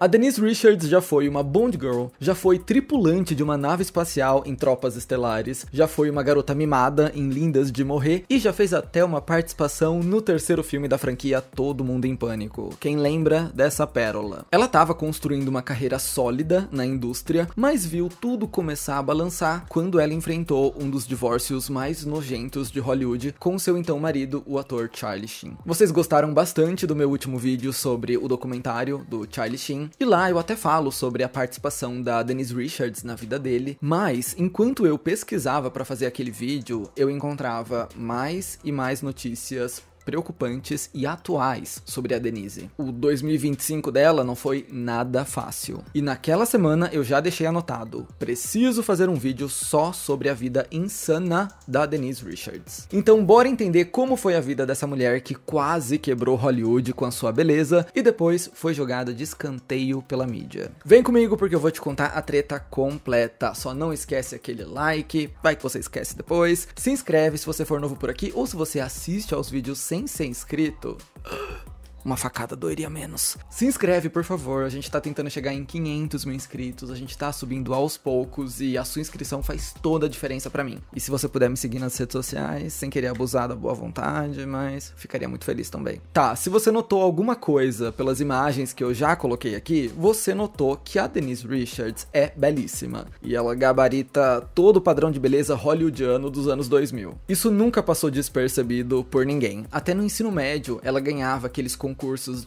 A Denise Richards já foi uma Bond Girl, já foi tripulante de uma nave espacial em Tropas Estelares, já foi uma garota mimada em Lindas de Morrer e já fez até uma participação no terceiro filme da franquia Todo Mundo em Pânico. Quem lembra dessa pérola? Ela estava construindo uma carreira sólida na indústria, mas viu tudo começar a balançar quando ela enfrentou um dos divórcios mais nojentos de Hollywood com seu então marido, o ator Charlie Sheen. Vocês gostaram bastante do meu último vídeo sobre o documentário do Charlie Sheen, e lá eu até falo sobre a participação da Denise Richards na vida dele, mas enquanto eu pesquisava para fazer aquele vídeo, eu encontrava mais e mais notícias preocupantes e atuais sobre a Denise. O 2025 dela não foi nada fácil. E naquela semana eu já deixei anotado: preciso fazer um vídeo só sobre a vida insana da Denise Richards. Então bora entender como foi a vida dessa mulher que quase quebrou Hollywood com a sua beleza e depois foi jogada de escanteio pela mídia. Vem comigo porque eu vou te contar a treta completa. Só não esquece aquele like, vai que você esquece depois. Se inscreve se você for novo por aqui ou se você assiste aos vídeos sem ser inscrito. Uma facada doeria menos. Se inscreve, por favor, a gente tá tentando chegar em 500 mil inscritos, a gente tá subindo aos poucos e a sua inscrição faz toda a diferença pra mim. E se você puder me seguir nas redes sociais, sem querer abusar da boa vontade, mas ficaria muito feliz também. Tá, se você notou alguma coisa pelas imagens que eu já coloquei aqui, você notou que a Denise Richards é belíssima. E ela gabarita todo o padrão de beleza hollywoodiano dos anos 2000. Isso nunca passou despercebido por ninguém. Até no ensino médio, ela ganhava aqueles concursos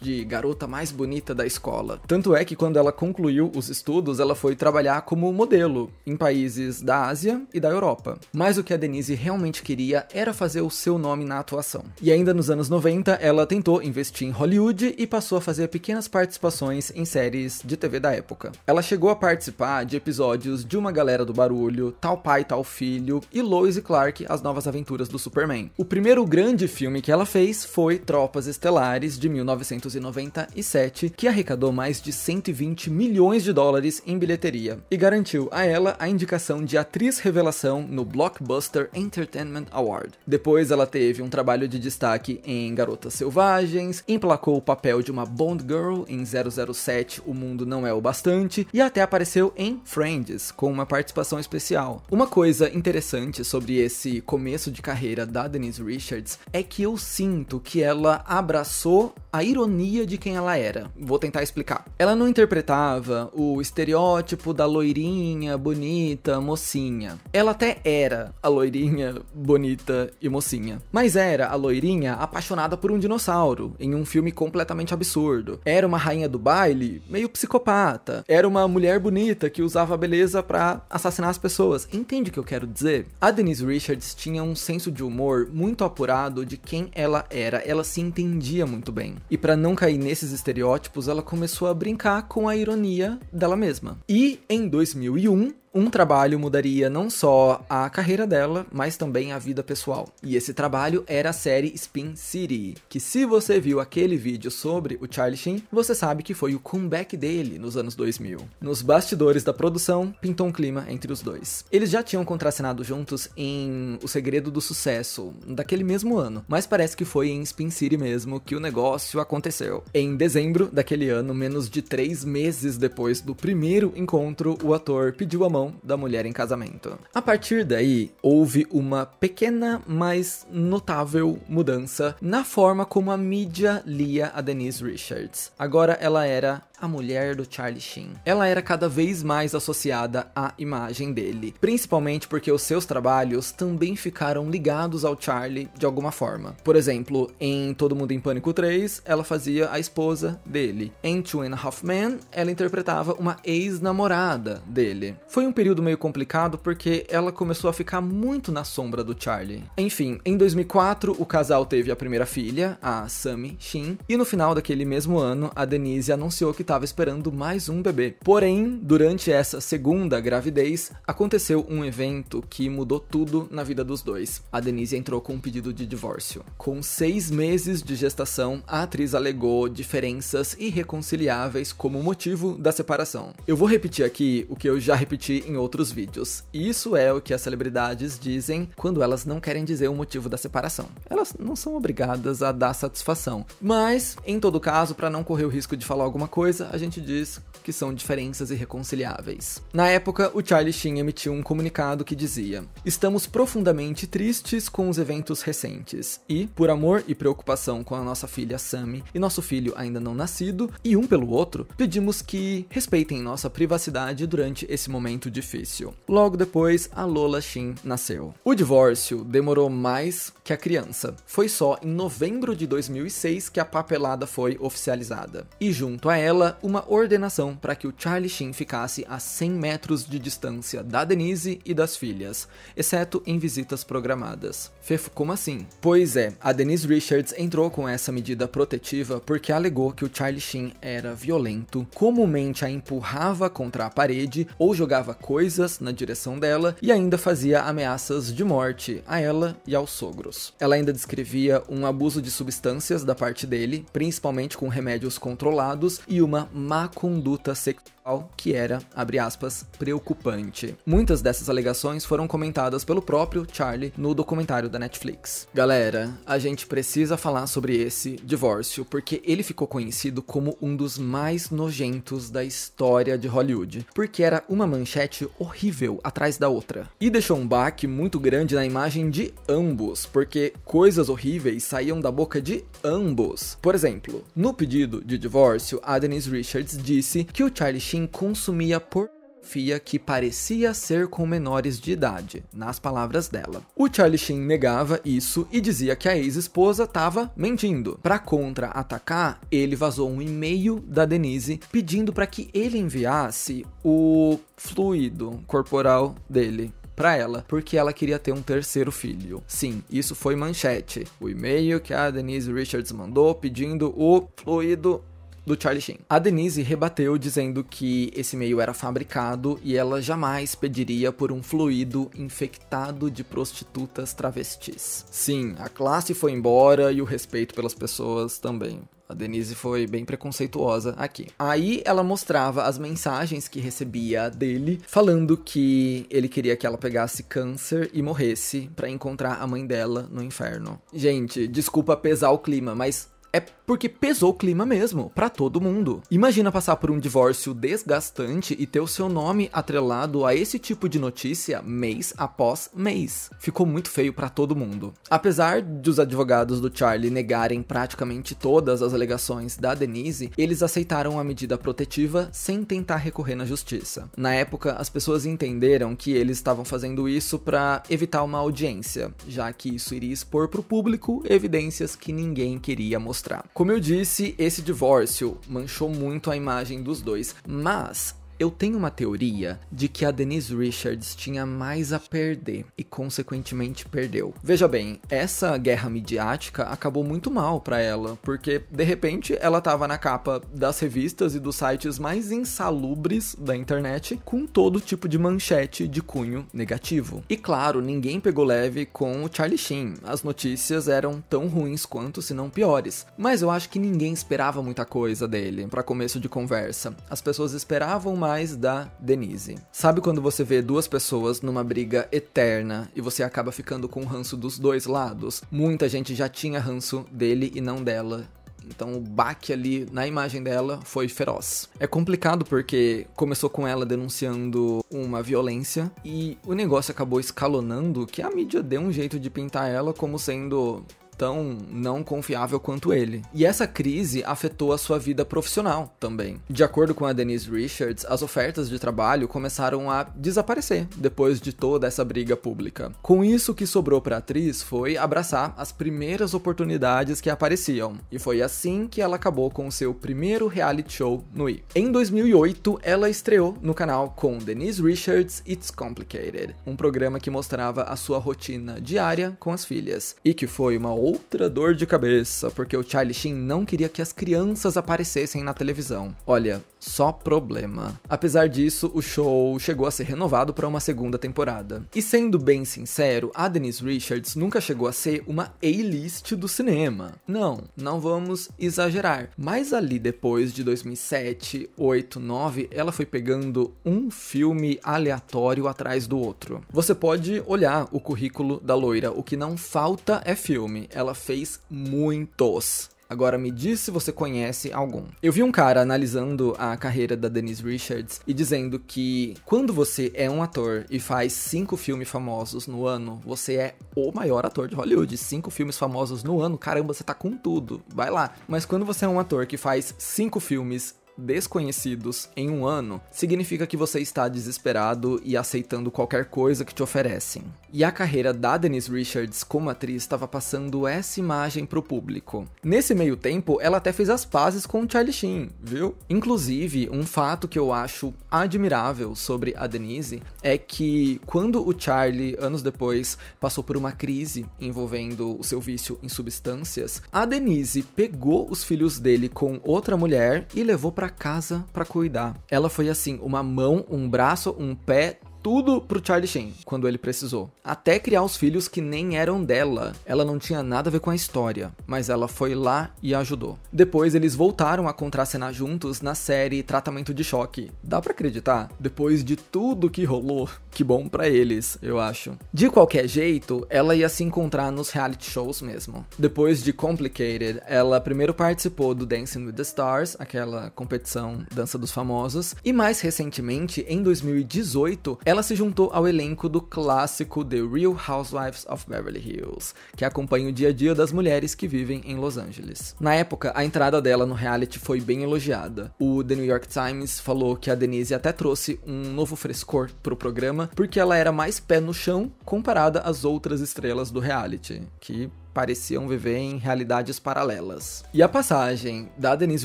de garota mais bonita da escola. Tanto é que quando ela concluiu os estudos, ela foi trabalhar como modelo em países da Ásia e da Europa. Mas o que a Denise realmente queria era fazer o seu nome na atuação. E ainda nos anos 90, ela tentou investir em Hollywood e passou a fazer pequenas participações em séries de TV da época. Ela chegou a participar de episódios de Uma Galera do Barulho, Tal Pai, Tal Filho e Lois e Clark, As Novas Aventuras do Superman. O primeiro grande filme que ela fez foi Tropas Estelares, de 1997, que arrecadou mais de 120 milhões de dólares em bilheteria e garantiu a ela a indicação de atriz revelação no Blockbuster Entertainment Award. Depois ela teve um trabalho de destaque em Garotas Selvagens, emplacou o papel de uma Bond Girl em 007 O Mundo Não É o Bastante e até apareceu em Friends, com uma participação especial. Uma coisa interessante sobre esse começo de carreira da Denise Richards é que eu sinto que ela abraçou a ironia de quem ela era. Vou tentar explicar. Ela não interpretava o estereótipo da loirinha, bonita, mocinha. Ela até era a loirinha, bonita e mocinha. Mas era a loirinha apaixonada por um dinossauro, em um filme completamente absurdo. Era uma rainha do baile, meio psicopata. Era uma mulher bonita que usava a beleza pra assassinar as pessoas. Entende o que eu quero dizer? A Denise Richards tinha um senso de humor muito apurado de quem ela era. Ela se entendia muito bem. E para não cair nesses estereótipos, ela começou a brincar com a ironia dela mesma. E em 2001, um trabalho mudaria não só a carreira dela, mas também a vida pessoal. E esse trabalho era a série Spin City, que se você viu aquele vídeo sobre o Charlie Sheen, você sabe que foi o comeback dele nos anos 2000. Nos bastidores da produção, pintou um clima entre os dois. Eles já tinham contracenado juntos em O Segredo do Sucesso, daquele mesmo ano, mas parece que foi em Spin City mesmo que o negócio aconteceu. Em dezembro daquele ano, menos de 3 meses depois do primeiro encontro, o ator pediu a mão da mulher em casamento. A partir daí, houve uma pequena, mas notável mudança na forma como a mídia lia a Denise Richards. Agora ela era a mulher do Charlie Sheen. Ela era cada vez mais associada à imagem dele, principalmente porque os seus trabalhos também ficaram ligados ao Charlie de alguma forma. Por exemplo, em Todo Mundo em Pânico 3, ela fazia a esposa dele. Em Two and a Half Men, ela interpretava uma ex-namorada dele. Foi um período meio complicado porque ela começou a ficar muito na sombra do Charlie. Enfim, em 2004, o casal teve a primeira filha, a Sammy Sheen, e no final daquele mesmo ano, a Denise anunciou que estava esperando mais um bebê. Porém, durante essa segunda gravidez, aconteceu um evento que mudou tudo na vida dos dois. A Denise entrou com um pedido de divórcio. Com 6 meses de gestação, a atriz alegou diferenças irreconciliáveis como motivo da separação. Eu vou repetir aqui o que eu já repeti em outros vídeos. Isso é o que as celebridades dizem quando elas não querem dizer o motivo da separação. Elas não são obrigadas a dar satisfação. Mas, em todo caso, para não correr o risco de falar alguma coisa, coisa a gente diz que são diferenças irreconciliáveis. Na época, o Charlie Sheen emitiu um comunicado que dizia: "Estamos profundamente tristes com os eventos recentes e, por amor e preocupação com a nossa filha Sammy e nosso filho ainda não nascido, e um pelo outro, pedimos que respeitem nossa privacidade durante esse momento difícil." Logo depois, a Lola Sheen nasceu. O divórcio demorou mais que a criança. Foi só em novembro de 2006 que a papelada foi oficializada. E junto a ela, uma ordenação para que o Charlie Sheen ficasse a 100 metros de distância da Denise e das filhas, exceto em visitas programadas. Fefo, como assim? Pois é, a Denise Richards entrou com essa medida protetiva porque alegou que o Charlie Sheen era violento, comumente a empurrava contra a parede ou jogava coisas na direção dela e ainda fazia ameaças de morte a ela e aos sogros. Ela ainda descrevia um abuso de substâncias da parte dele, principalmente com remédios controlados, e uma má conduta sexual que era, abre aspas, preocupante. Muitas dessas alegações foram comentadas pelo próprio Charlie no documentário da Netflix. Galera, a gente precisa falar sobre esse divórcio porque ele ficou conhecido como um dos mais nojentos da história de Hollywood, porque era uma manchete horrível atrás da outra. E deixou um baque muito grande na imagem de ambos, porque coisas horríveis saíam da boca de ambos. Por exemplo, no pedido de divórcio, a Denise Richards disse que o Charlie Sheen consumia pornografia que parecia ser com menores de idade, nas palavras dela. O Charlie Sheen negava isso e dizia que a ex-esposa estava mentindo. Para contra-atacar, ele vazou um e-mail da Denise pedindo para que ele enviasse o fluido corporal dele pra ela, porque ela queria ter um terceiro filho. Sim, isso foi manchete. O e-mail que a Denise Richards mandou pedindo o fluido do Charlie Sheen. A Denise rebateu dizendo que esse e-mail era fabricado e ela jamais pediria por um fluido infectado de prostitutas travestis. Sim, a classe foi embora e o respeito pelas pessoas também. A Denise foi bem preconceituosa aqui. Aí ela mostrava as mensagens que recebia dele, falando que ele queria que ela pegasse câncer e morresse pra encontrar a mãe dela no inferno. Gente, desculpa pesar o clima, mas é porque pesou o clima mesmo, pra todo mundo. Imagina passar por um divórcio desgastante e ter o seu nome atrelado a esse tipo de notícia mês após mês. Ficou muito feio pra todo mundo. Apesar dos advogados do Charlie negarem praticamente todas as alegações da Denise, eles aceitaram a medida protetiva sem tentar recorrer na justiça. Na época, as pessoas entenderam que eles estavam fazendo isso pra evitar uma audiência, já que isso iria expor pro público evidências que ninguém queria mostrar. Como eu disse, esse divórcio manchou muito a imagem dos dois, mas eu tenho uma teoria de que a Denise Richards tinha mais a perder e, consequentemente, perdeu. Veja bem, essa guerra midiática acabou muito mal pra ela, porque, de repente, ela tava na capa das revistas e dos sites mais insalubres da internet, com todo tipo de manchete de cunho negativo. E, claro, ninguém pegou leve com o Charlie Sheen. As notícias eram tão ruins quanto, se não piores. Mas eu acho que ninguém esperava muita coisa dele, pra começo de conversa. As pessoas esperavam mais da Denise. Sabe quando você vê duas pessoas numa briga eterna e você acaba ficando com o ranço dos dois lados? Muita gente já tinha ranço dele e não dela. Então o baque ali na imagem dela foi feroz. É complicado porque começou com ela denunciando uma violência e o negócio acabou escalonando que a mídia deu um jeito de pintar ela como sendo tão não confiável quanto ele. E essa crise afetou a sua vida profissional também. De acordo com a Denise Richards, as ofertas de trabalho começaram a desaparecer depois de toda essa briga pública. Com isso, o que sobrou para a atriz foi abraçar as primeiras oportunidades que apareciam. E foi assim que ela acabou com o seu primeiro reality show no E! Em 2008, ela estreou no canal com Denise Richards It's Complicated, um programa que mostrava a sua rotina diária com as filhas, e que foi uma outra dor de cabeça, porque o Charlie Sheen não queria que as crianças aparecessem na televisão. Olha, só problema. Apesar disso, o show chegou a ser renovado para uma segunda temporada. E sendo bem sincero, a Denise Richards nunca chegou a ser uma A-list do cinema. Não vamos exagerar. Mas ali depois de 2007, 8, 9, ela foi pegando um filme aleatório atrás do outro. Você pode olhar o currículo da loira, o que não falta é filme. Ela fez muitos. Agora me diz se você conhece algum. Eu vi um cara analisando a carreira da Denise Richards e dizendo que quando você é um ator e faz 5 filmes famosos no ano, você é o maior ator de Hollywood. 5 filmes famosos no ano, caramba, você tá com tudo, vai lá. Mas quando você é um ator que faz 5 filmes desconhecidos em um ano, significa que você está desesperado e aceitando qualquer coisa que te oferecem. E a carreira da Denise Richards como atriz estava passando essa imagem pro público. Nesse meio tempo, ela até fez as pazes com o Charlie Sheen, viu? Inclusive, um fato que eu acho admirável sobre a Denise é que quando o Charlie, anos depois, passou por uma crise envolvendo o seu vício em substâncias, a Denise pegou os filhos dele com outra mulher e levou pra casa pra cuidar. Ela foi assim, uma mão, um braço, um pé, tudo pro Charlie Sheen, quando ele precisou. Até criar os filhos que nem eram dela. Ela não tinha nada a ver com a história, mas ela foi lá e ajudou. Depois eles voltaram a contracenar juntos na série Tratamento de Choque. Dá pra acreditar? Depois de tudo que rolou, que bom pra eles, eu acho. De qualquer jeito, ela ia se encontrar nos reality shows mesmo. Depois de Complicated, ela primeiro participou do Dancing with the Stars, aquela competição Dança dos Famosos, e mais recentemente, em 2018, ela se juntou ao elenco do clássico The Real Housewives of Beverly Hills, que acompanha o dia a dia das mulheres que vivem em Los Angeles. Na época, a entrada dela no reality foi bem elogiada. O The New York Times falou que a Denise até trouxe um novo frescor pro programa, porque ela era mais pé no chão comparada às outras estrelas do reality, que pareciam viver em realidades paralelas. E a passagem da Denise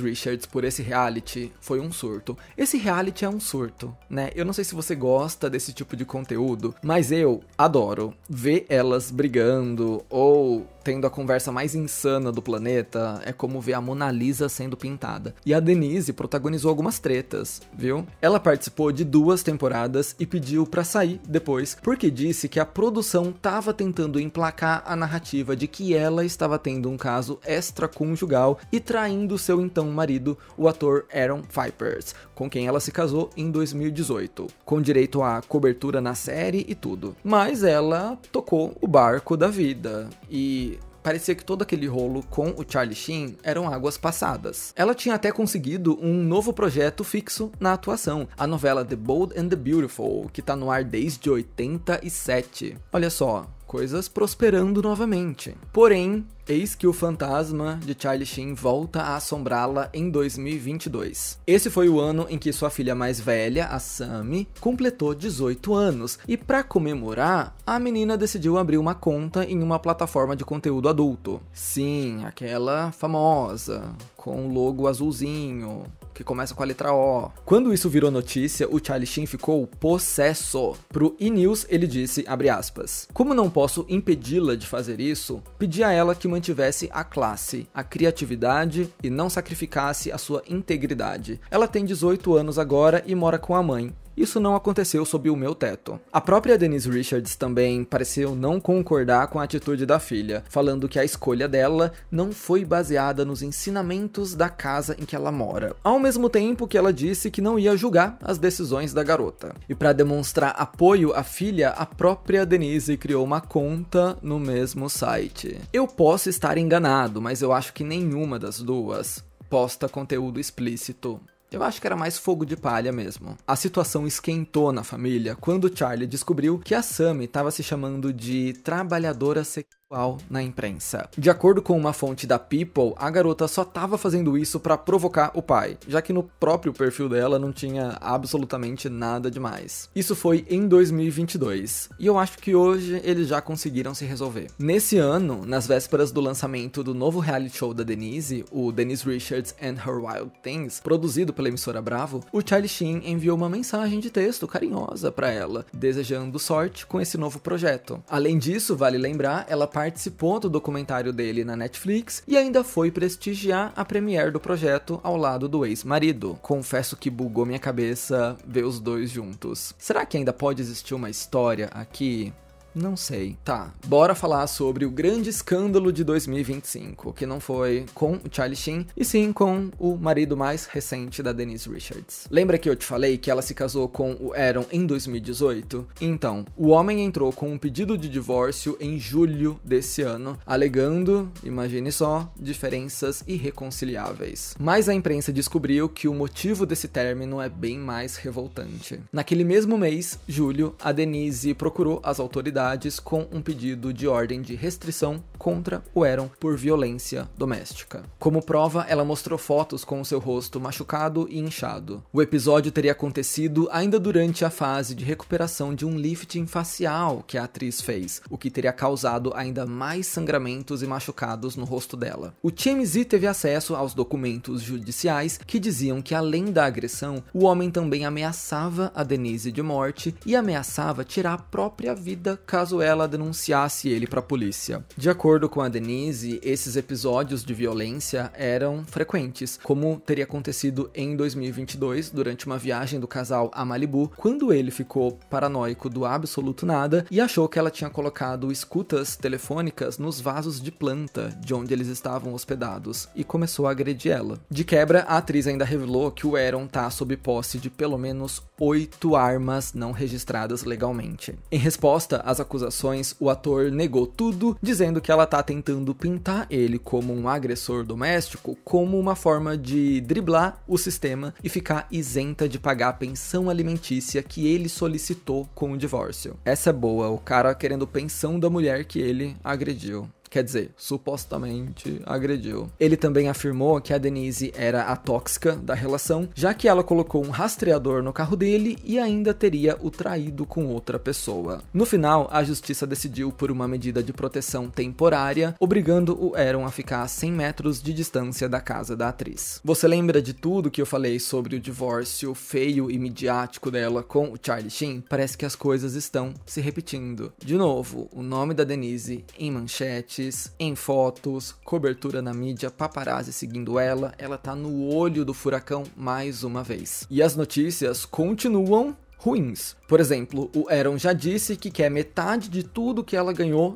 Richards por esse reality foi um surto. Esse reality é um surto, né? Eu não sei se você gosta desse tipo de conteúdo, mas eu adoro ver elas brigando ou tendo a conversa mais insana do planeta. É como ver a Mona Lisa sendo pintada. E a Denise protagonizou algumas tretas, viu? Ela participou de 2 temporadas e pediu pra sair depois, porque disse que a produção tava tentando emplacar a narrativa de que ela estava tendo um caso extraconjugal e traindo seu então marido, o ator Aaron Pfeiffer, com quem ela se casou em 2018, com direito à cobertura na série e tudo. Mas ela tocou o barco da vida e parecia que todo aquele rolo com o Charlie Sheen eram águas passadas. Ela tinha até conseguido um novo projeto fixo na atuação, a novela The Bold and the Beautiful, que tá no ar desde 87. Olha só, coisas prosperando novamente. Porém, eis que o fantasma de Charlie Sheen volta a assombrá-la em 2022. Esse foi o ano em que sua filha mais velha, a Sammy, completou 18 anos. E para comemorar, a menina decidiu abrir uma conta em uma plataforma de conteúdo adulto. Sim, aquela famosa, com o logo azulzinho, que começa com a letra O. Quando isso virou notícia, o Charlie Sheen ficou possesso. Pro E! News ele disse, abre aspas, como não posso impedi-la de fazer isso, pedi a ela que mantivesse a classe, a criatividade e não sacrificasse a sua integridade. Ela tem 18 anos agora e mora com a mãe. Isso não aconteceu sob o meu teto. A própria Denise Richards também pareceu não concordar com a atitude da filha, falando que a escolha dela não foi baseada nos ensinamentos da casa em que ela mora. Ao mesmo tempo que ela disse que não ia julgar as decisões da garota. E para demonstrar apoio à filha, a própria Denise criou uma conta no mesmo site. Eu posso estar enganado, mas eu acho que nenhuma das duas posta conteúdo explícito. Eu acho que era mais fogo de palha mesmo. A situação esquentou na família quando Charlie descobriu que a Sammy estava se chamando de trabalhadora sexual na imprensa. De acordo com uma fonte da People, a garota só estava fazendo isso para provocar o pai, já que no próprio perfil dela não tinha absolutamente nada demais. Isso foi em 2022, e eu acho que hoje eles já conseguiram se resolver. Nesse ano, nas vésperas do lançamento do novo reality show da Denise, o Denise Richards and Her Wild Things, produzido pela emissora Bravo, o Charlie Sheen enviou uma mensagem de texto carinhosa para ela, desejando sorte com esse novo projeto. Além disso, vale lembrar, ela participou do documentário dele na Netflix e ainda foi prestigiar a premiere do projeto ao lado do ex-marido. Confesso que bugou minha cabeça ver os dois juntos. Será que ainda pode existir uma história aqui? Não sei. Tá, bora falar sobre o grande escândalo de 2025, que não foi com o Charlie Sheen, e sim com o marido mais recente da Denise Richards. Lembra que eu te falei que ela se casou com o Aaron em 2018? Então, o homem entrou com um pedido de divórcio em julho desse ano, alegando, imagine só, diferenças irreconciliáveis. Mas a imprensa descobriu que o motivo desse término é bem mais revoltante. Naquele mesmo mês, julho, a Denise procurou as autoridades com um pedido de ordem de restrição contra o Aaron por violência doméstica. Como prova, ela mostrou fotos com o seu rosto machucado e inchado. O episódio teria acontecido ainda durante a fase de recuperação de um lifting facial que a atriz fez, o que teria causado ainda mais sangramentos e machucados no rosto dela. O TMZ teve acesso aos documentos judiciais que diziam que, além da agressão, o homem também ameaçava a Denise de morte e ameaçava tirar a própria vida caso ela denunciasse ele para a polícia. De acordo com a Denise, esses episódios de violência eram frequentes, como teria acontecido em 2022, durante uma viagem do casal a Malibu, quando ele ficou paranoico do absoluto nada e achou que ela tinha colocado escutas telefônicas nos vasos de planta de onde eles estavam hospedados e começou a agredir ela. De quebra, a atriz ainda revelou que o Aaron tá sob posse de pelo menos 8 armas não registradas legalmente. Em resposta às acusações, o ator negou tudo, dizendo que ela tá tentando pintar ele como um agressor doméstico como uma forma de driblar o sistema e ficar isenta de pagar a pensão alimentícia que ele solicitou com o divórcio. Essa é boa, o cara querendo pensão da mulher que ele agrediu. Quer dizer, supostamente agrediu. Ele também afirmou que a Denise era a tóxica da relação, já que ela colocou um rastreador no carro dele e ainda teria o traído com outra pessoa. No final, a justiça decidiu por uma medida de proteção temporária, obrigando o Aaron a ficar a 100 metros de distância da casa da atriz. Você lembra de tudo que eu falei sobre o divórcio feio e midiático dela com o Charlie Sheen? Parece que as coisas estão se repetindo. De novo, o nome da Denise em manchete, em fotos, cobertura na mídia, paparazzi seguindo ela tá no olho do furacão mais uma vez. E as notícias continuam ruins. Por exemplo, o Aaron já disse que quer metade de tudo que ela ganhou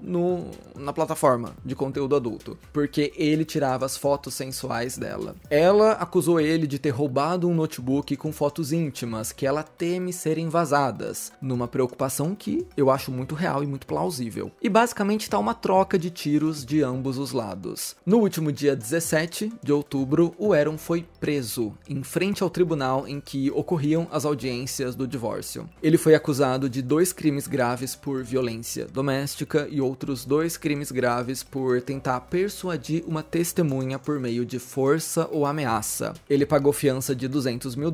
na plataforma de conteúdo adulto, porque ele tirava as fotos sensuais dela. Ela acusou ele de ter roubado um notebook com fotos íntimas que ela teme serem vazadas, numa preocupação que eu acho muito real e muito plausível. E basicamente tá uma troca de tiros de ambos os lados. No último dia 17 de outubro, o Aaron foi preso em frente ao tribunal em que ocorriam as audiências do divórcio. Ele foi acusado de 2 crimes graves por violência doméstica e outros 2 crimes graves por tentar persuadir uma testemunha por meio de força ou ameaça. Ele pagou fiança de $200 mil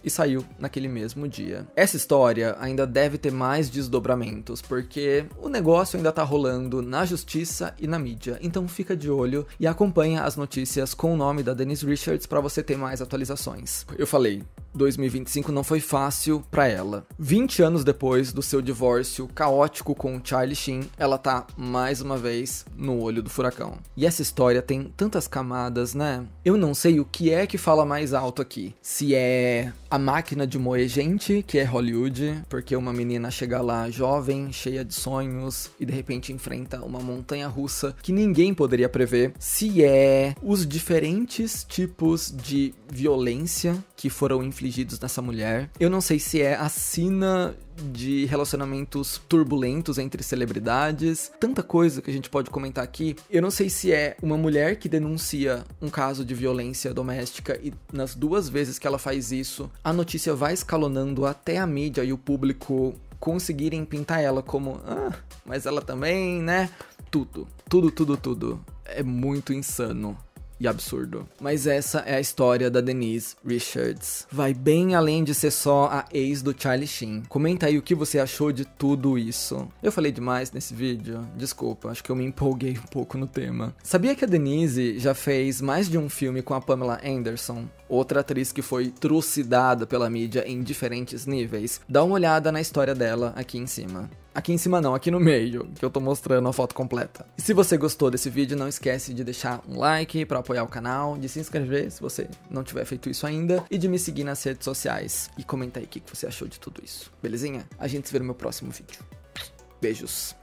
e saiu naquele mesmo dia. Essa história ainda deve ter mais desdobramentos, porque o negócio ainda tá rolando na justiça e na mídia, então fica de olho e acompanha as notícias com o nome da Denise Richards para você ter mais atualizações. Eu falei, 2025 não foi fácil pra ela. 20 anos depois do seu divórcio caótico com Charlie Sheen, ela tá mais uma vez no olho do furacão. E essa história tem tantas camadas, né? Eu não sei o que é que fala mais alto aqui. Se é a máquina de moer gente, que é Hollywood, porque uma menina chega lá jovem, cheia de sonhos, e de repente enfrenta uma montanha russa que ninguém poderia prever. Se é os diferentes tipos de violência que foram infligidos nessa mulher. Eu não sei se é a sina de relacionamentos turbulentos entre celebridades, tanta coisa que a gente pode comentar aqui. Eu não sei se é uma mulher que denuncia um caso de violência doméstica e nas 2 vezes que ela faz isso, a notícia vai escalonando até a mídia e o público conseguirem pintar ela como, mas ela também, né? Tudo. É muito insano e absurdo. Mas essa é a história da Denise Richards. Vai bem além de ser só a ex do Charlie Sheen. Comenta aí o que você achou de tudo isso. Eu falei demais nesse vídeo? Desculpa, acho que eu me empolguei um pouco no tema. Sabia que a Denise já fez mais de um filme com a Pamela Anderson? Outra atriz que foi trucidada pela mídia em diferentes níveis. Dá uma olhada na história dela aqui em cima. Aqui em cima não, aqui no meio, que eu tô mostrando a foto completa. E se você gostou desse vídeo, não esquece de deixar um like pra apoiar o canal, de se inscrever se você não tiver feito isso ainda, e de me seguir nas redes sociais. E comenta aí o que você achou de tudo isso, belezinha? A gente se vê no meu próximo vídeo. Beijos!